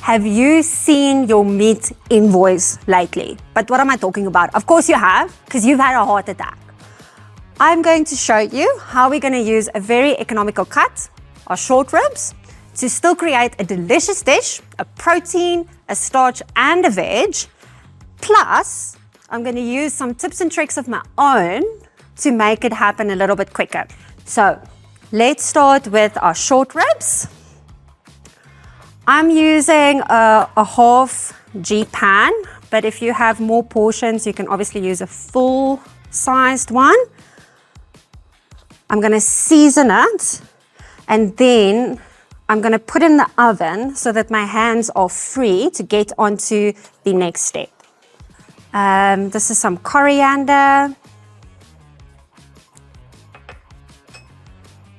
Have you seen your meat invoice lately? But what am I talking about? Of course you have, because you've had a heart attack. I'm going to show you how we're going to use a very economical cut, our short ribs, to still create a delicious dish, a protein, a starch, and a veg. Plus, I'm going to use some tips and tricks of my own to make it happen a little bit quicker. So, let's start with our short ribs. I'm using a half G pan, but if you have more portions, you can obviously use a full-sized one. I'm going to season it, and then I'm going to put in the oven so that my hands are free to get onto the next step. This is some coriander,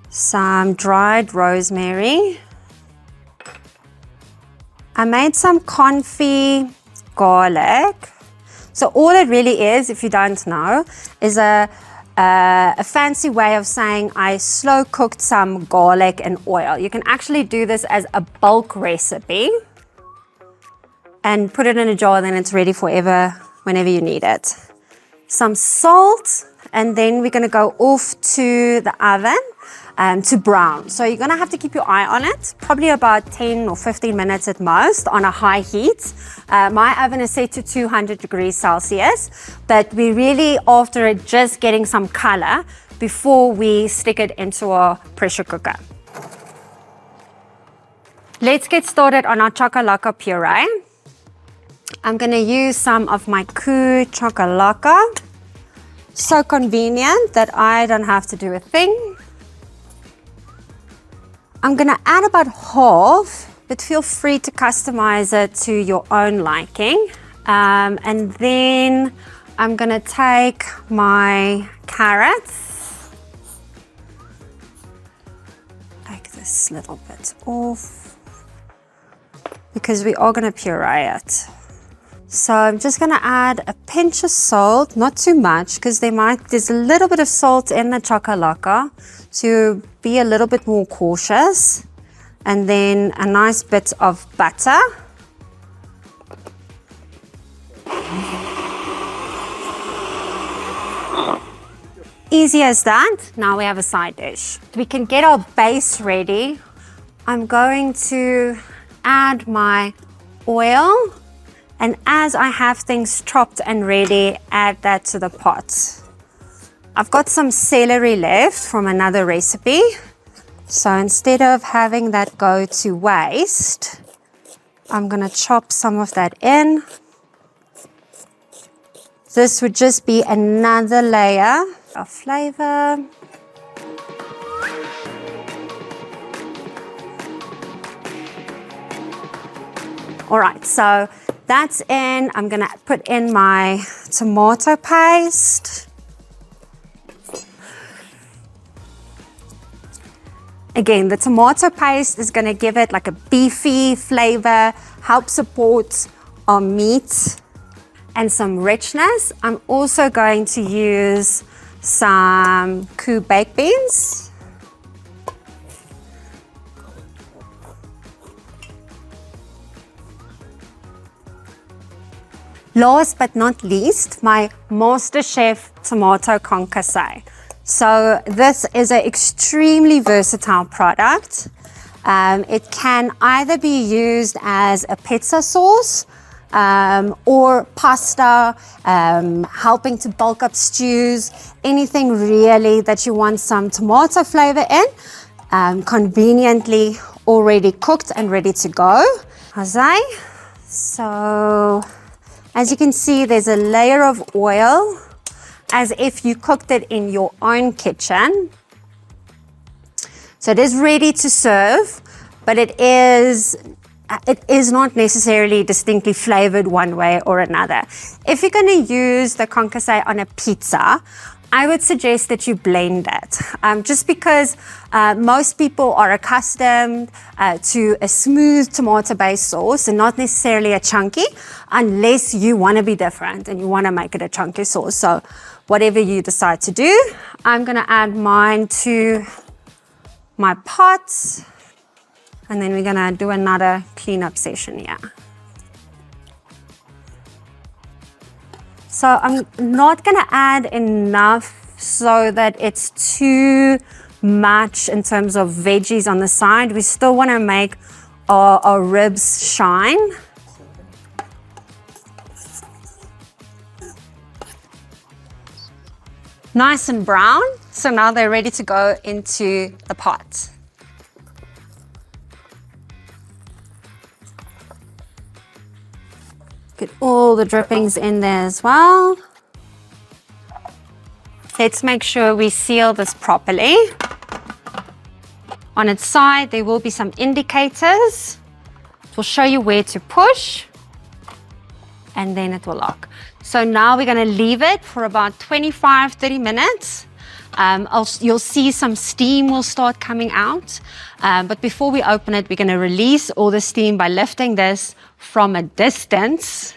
some dried rosemary. I made some confit garlic. So all it really is, if you don't know, is a fancy way of saying I slow cooked some garlic and oil. You can actually do this as a bulk recipe and put it in a jar, then it's ready forever, whenever you need it. Some salt, and then we're going to go off to the oven to brown. So you're going to have to keep your eye on it, probably about 10 or 15 minutes at most on a high heat. My oven is set to 200 degrees Celsius, but we're really after it just getting some color before we stick it into our pressure cooker. Let's get started on our chakalaka puree. I'm going to use some of my chakalaka. So convenient that I don't have to do a thing. I'm going to add about half, but feel free to customize it to your own liking. And then I'm going to take my carrots. Take this little bit off because we are going to puree it. So I'm just going to add a pinch of salt, not too much, because there's a little bit of salt in the chakalaka, so be a little bit more cautious. And then a nice bit of butter. Easy as that. Now we have a side dish. We can get our base ready. I'm going to add my oil. And as I have things chopped and ready, add that to the pot. I've got some celery left from another recipe. So instead of having that go to waste, I'm going to chop some of that in. This would just be another layer of flavor. All right, so that's in. I'm going to put in my tomato paste. Again, the tomato paste is going to give it like a beefy flavor, help support our meat and some richness. I'm also going to use some baked beans. Last but not least, my MasterChef tomato concasse. So this is an extremely versatile product. It can either be used as a pizza sauce or pasta, helping to bulk up stews, anything really that you want some tomato flavor in, conveniently already cooked and ready to go. So as you can see, there's a layer of oil as if you cooked it in your own kitchen. So it is ready to serve, but it is not necessarily distinctly flavored one way or another. If you're going to use the concasse on a pizza, I would suggest that you blend it, just because most people are accustomed to a smooth tomato-based sauce and not necessarily a chunky, unless you want to be different and you want to make it a chunky sauce. So whatever you decide to do, I'm going to add mine to my pot. And then we're gonna do another cleanup session here. So I'm not gonna add enough so that it's too much in terms of veggies on the side. We still wanna make our ribs shine. Nice and brown. So now they're ready to go into the pot. Get all the drippings in there as well. Let's make sure we seal this properly. On its side, there will be some indicators. It will show you where to push, and then it will lock. So now we're gonna leave it for about 25, 30 minutes. You'll see some steam will start coming out. But before we open it, we're gonna release all the steam by lifting this from a distance,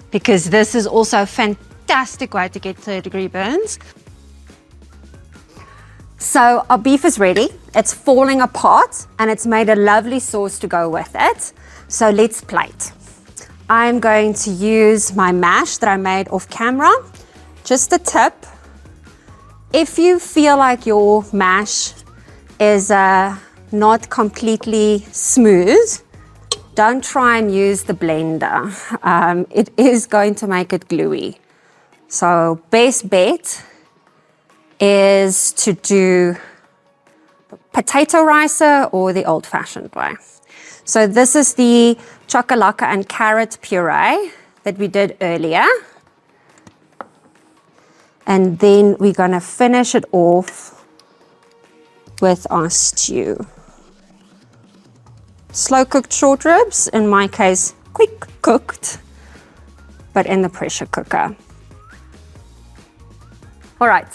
because this is also a fantastic way to get third-degree burns. So our beef is ready. It's falling apart and it's made a lovely sauce to go with it. So let's plate. I'm going to use my mash that I made off camera. Just a tip. If you feel like your mash is not completely smooth, don't try and use the blender. It is going to make it gluey. So best bet is to do potato ricer or the old-fashioned way. So this is the chakalaka and carrot puree that we did earlier. And then we're gonna finish it off with our stew. Slow cooked short ribs, in my case, quick cooked, but in the pressure cooker. All right.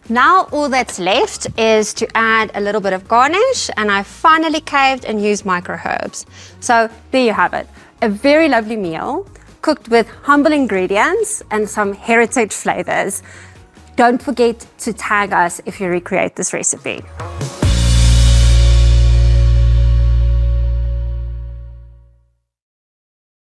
Now all that's left is to add a little bit of garnish, and I finally caved and used micro herbs. So there you have it. A very lovely meal cooked with humble ingredients and some heritage flavors. Don't forget to tag us if you recreate this recipe.